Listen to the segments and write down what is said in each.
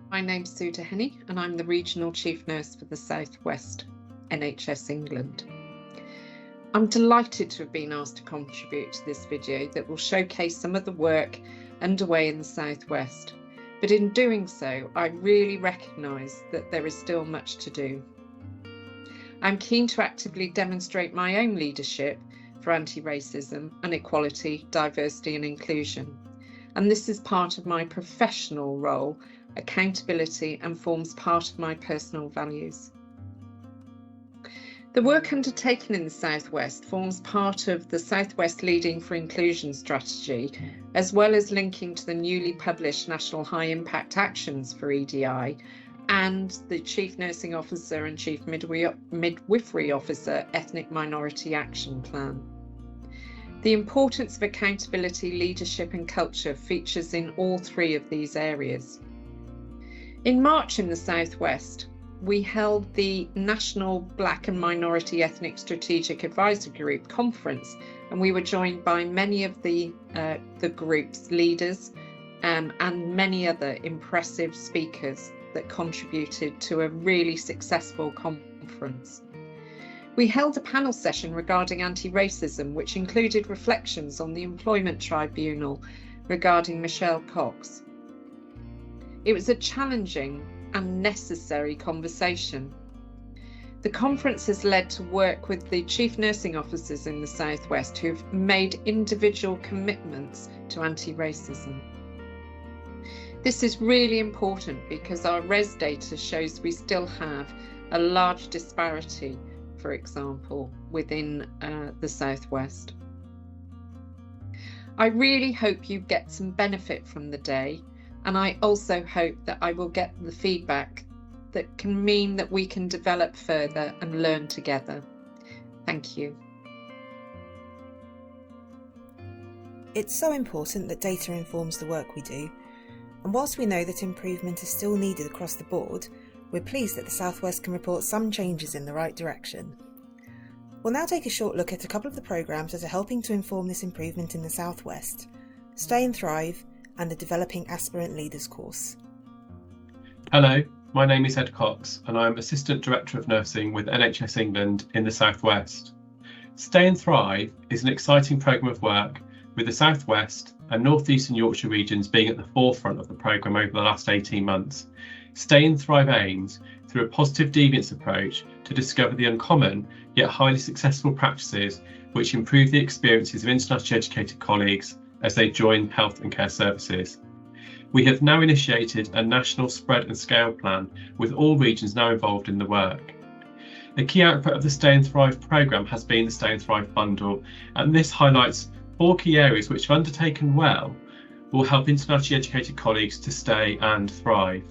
My name's Sue Henny and I'm the Regional Chief Nurse for the South West NHS England. I'm delighted to have been asked to contribute to this video that will showcase some of the work underway in the South West. But in doing so, I really recognise that there is still much to do. I'm keen to actively demonstrate my own leadership for anti-racism and equality, diversity and inclusion. And this is part of my professional role, accountability, and forms part of my personal values. The work undertaken in the South West forms part of the South West Leading for Inclusion strategy, as well as linking to the newly published National High Impact Actions for EDI and the Chief Nursing Officer and Chief Midwifery Officer Ethnic Minority Action Plan. The importance of accountability, leadership and culture features in all three of these areas. In March in the South West, we held the National Black and Minority Ethnic Strategic Advisory Group conference, and we were joined by many of the group's leaders and many other impressive speakers that contributed to a really successful conference. We held a panel session regarding anti-racism, which included reflections on the Employment Tribunal regarding Michelle Cox. It was a challenging and necessary conversation. The conference has led to work with the Chief Nursing Officers in the South West who've made individual commitments to anti-racism. This is really important because our RES data shows we still have a large disparity, for example, within the South West. I really hope you get some benefit from the day. And I also hope that I will get the feedback that can mean that we can develop further and learn together. Thank you. It's so important that data informs the work we do. And whilst we know that improvement is still needed across the board, we're pleased that the South West can report some changes in the right direction. We'll now take a short look at a couple of the programmes that are helping to inform this improvement in the South West: Stay and Thrive, and the Developing Aspirant Leaders course. Hello, my name is Ed Cox and I'm Assistant Director of Nursing with NHS England in the South West. Stay and Thrive is an exciting programme of work with the South West and North East and Yorkshire regions being at the forefront of the programme over the last 18 months. Stay and Thrive aims, through a positive deviance approach, to discover the uncommon yet highly successful practices which improve the experiences of internationally educated colleagues as they join health and care services. We have now initiated a national spread and scale plan with all regions now involved in the work. A key output of the Stay and Thrive programme has been the Stay and Thrive bundle, and this highlights 4 key areas which, if undertaken well, will help internationally educated colleagues to stay and thrive.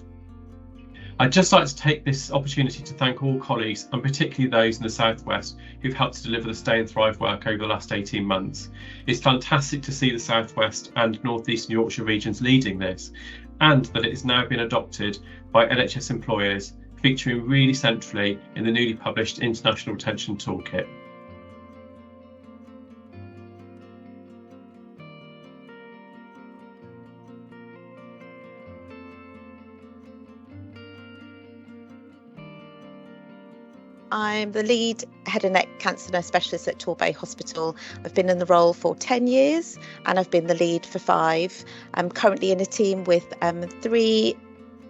I'd just like to take this opportunity to thank all colleagues, and particularly those in the South West who've helped to deliver the Stay and Thrive work over the last 18 months. It's fantastic to see the South West and North East and Yorkshire regions leading this, and that it has now been adopted by NHS employers, featuring really centrally in the newly published International Retention Toolkit. I'm the lead head and neck cancer nurse specialist at Torbay Hospital. I've been in the role for 10 years and I've been the lead for 5. I'm currently in a team with 3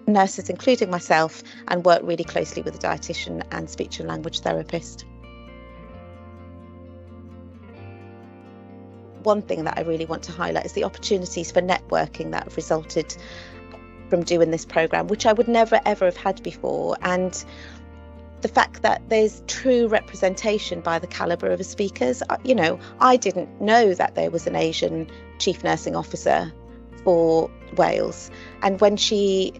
nurses, including myself, and work really closely with a dietitian and speech and language therapist. One thing that I really want to highlight is the opportunities for networking that have resulted from doing this programme, which I would never ever have had before, and the fact that there's true representation by the calibre of the speakers. You know, I didn't know that there was an Asian chief nursing officer for Wales, and when she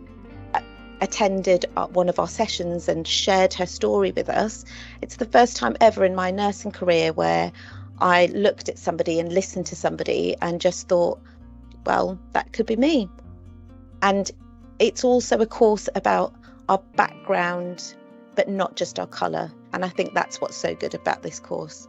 attended one of our sessions and shared her story with us, it's the first time ever in my nursing career where I looked at somebody and listened to somebody and just thought, well, that could be me. And it's also a course about our background, but not just our colour. And I think that's what's so good about this course.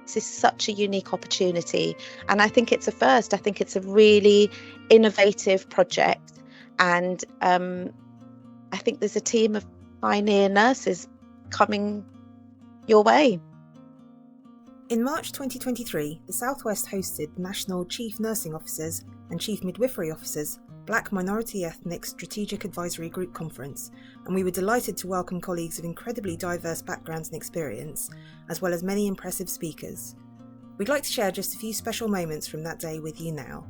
This is such a unique opportunity, and I think it's a first. I think it's a really innovative project, and I think there's a team of pioneer nurses coming your way. In March 2023, the South West hosted National Chief Nursing Officers and Chief Midwifery Officers Black Minority Ethnic Strategic Advisory Group Conference, and we were delighted to welcome colleagues of incredibly diverse backgrounds and experience, as well as many impressive speakers. We'd like to share just a few special moments from that day with you now.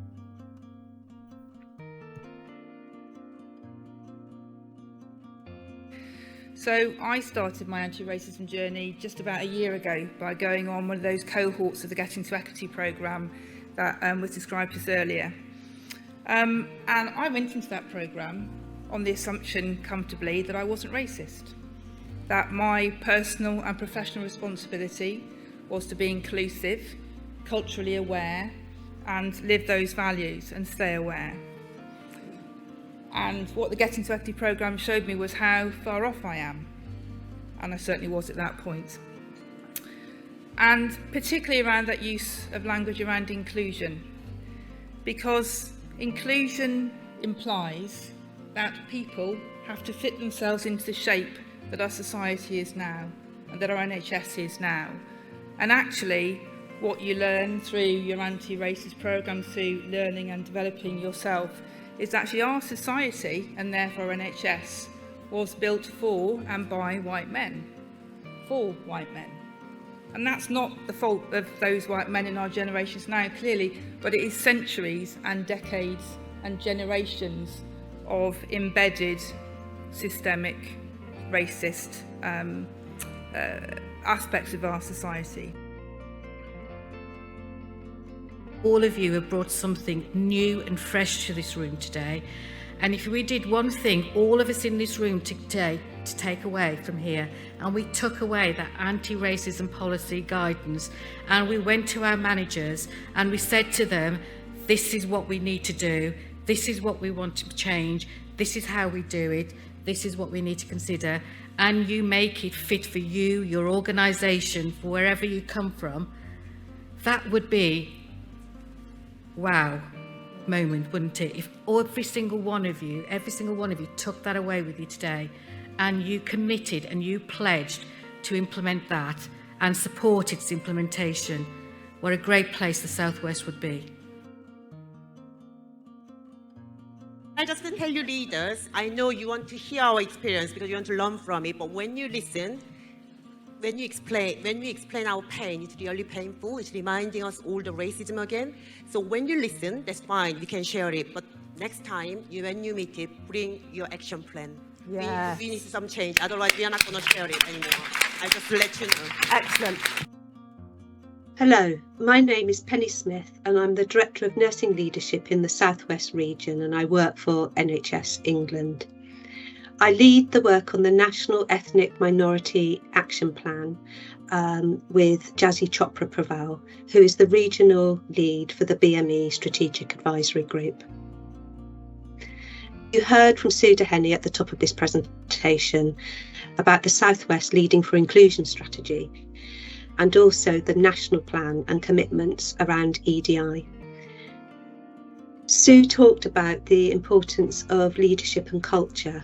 So I started my anti-racism journey just about a year ago by going on one of those cohorts of the Getting to Equity programme that was described to us earlier. And I went into that programme on the assumption comfortably that I wasn't racist, that my personal and professional responsibility was to be inclusive, culturally aware, and live those values and stay aware. And what the Getting to Equity programme showed me was how far off I am, and I certainly was at that point. And particularly around that use of language around inclusion, because inclusion implies that people have to fit themselves into the shape that our society is now and that our NHS is now. And actually, what you learn through your anti-racist programme, through learning and developing yourself, is actually our society, and therefore NHS, was built for and by white men, for white men. And that's not the fault of those white men in our generations now, clearly, but it is centuries and decades and generations of embedded systemic racist aspects of our society. All of you have brought something new and fresh to this room today. And if we did one thing, all of us in this room today, to take away from here, and we took away that anti-racism policy guidance, and we went to our managers and we said to them, this is what we need to do, this is what we want to change, this is how we do it, this is what we need to consider, and you make it fit for you, your organisation, for wherever you come from, that would be wow moment, wouldn't it? If every single one of you took that away with you today, and you committed and you pledged to implement that and support its implementation, what a great place the South West would be. I just want to tell you leaders, I know you want to hear our experience because you want to learn from it, but when you listen, when we explain our pain, it's really painful. It's reminding us all the racism again. So when you listen, that's fine, we can share it. But next time, when you meet it, bring your action plan. Yes. We need some change. Otherwise, we are not going to share it anymore. I just let you know. Excellent. Hello, my name is Penny Smith and I'm the Director of Nursing Leadership in the South West region, and I work for NHS England. I lead the work on the National Ethnic Minority Action Plan with Jazzy Chopra-Praval, who is the regional lead for the BME Strategic Advisory Group. You heard from Sue Dehenny at the top of this presentation about the South West Leading for Inclusion strategy, and also the national plan and commitments around EDI. Sue talked about the importance of leadership and culture.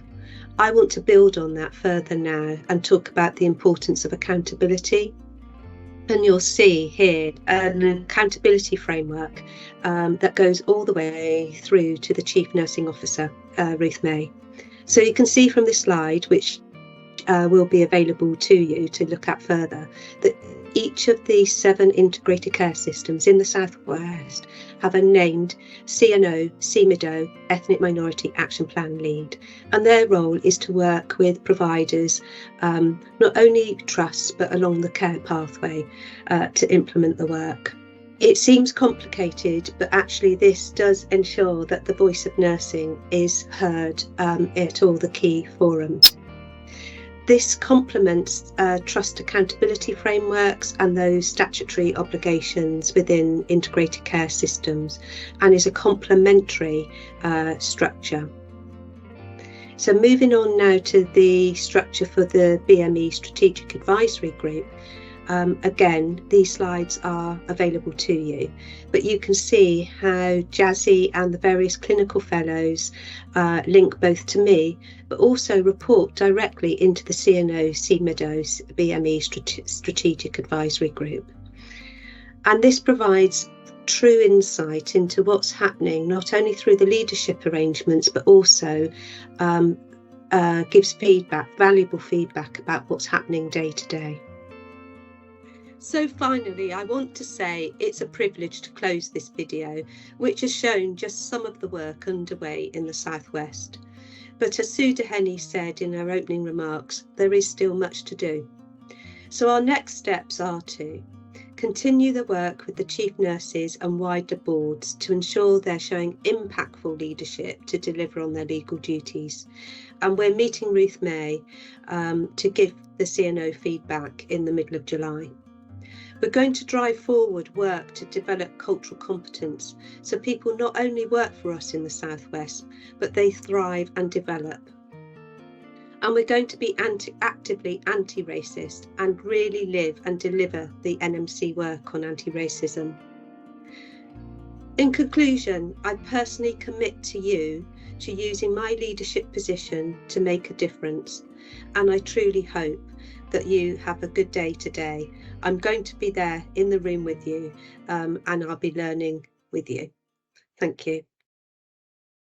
I want to build on that further now and talk about the importance of accountability. And you'll see here an accountability framework that goes all the way through to the Chief Nursing Officer, Ruth May. So you can see from this slide, which will be available to you to look at further, that each of the 7 integrated care systems in the South West have a named CNO, CMIDO, Ethnic Minority Action Plan lead. And their role is to work with providers, not only trusts, but along the care pathway to implement the work. It seems complicated, but actually this does ensure that the voice of nursing is heard at all the key forums. This complements trust accountability frameworks and those statutory obligations within integrated care systems, and is a complementary structure. So moving on now to the structure for the BME Strategic Advisory Group. Again, these slides are available to you, but you can see how Jazzy and the various clinical fellows link both to me, but also report directly into the CNO CMIDO BME Strategic Advisory Group. And this provides true insight into what's happening, not only through the leadership arrangements, but also gives feedback, valuable feedback about what's happening day to day. So finally, I want to say it's a privilege to close this video, which has shown just some of the work underway in the South West. But as Sue Dehenny said in her opening remarks, there is still much to do. So our next steps are to continue the work with the chief nurses and wider boards to ensure they're showing impactful leadership to deliver on their legal duties. And we're meeting Ruth May to give the CNO feedback in the middle of July. We're going to drive forward work to develop cultural competence so people not only work for us in the South West, but they thrive and develop. And we're going to be actively anti-racist and really live and deliver the NMC work on anti-racism. In conclusion, I personally commit to you to using my leadership position to make a difference, and I truly hope that you have a good day today. I'm going to be there in the room with you, and I'll be learning with you. Thank you.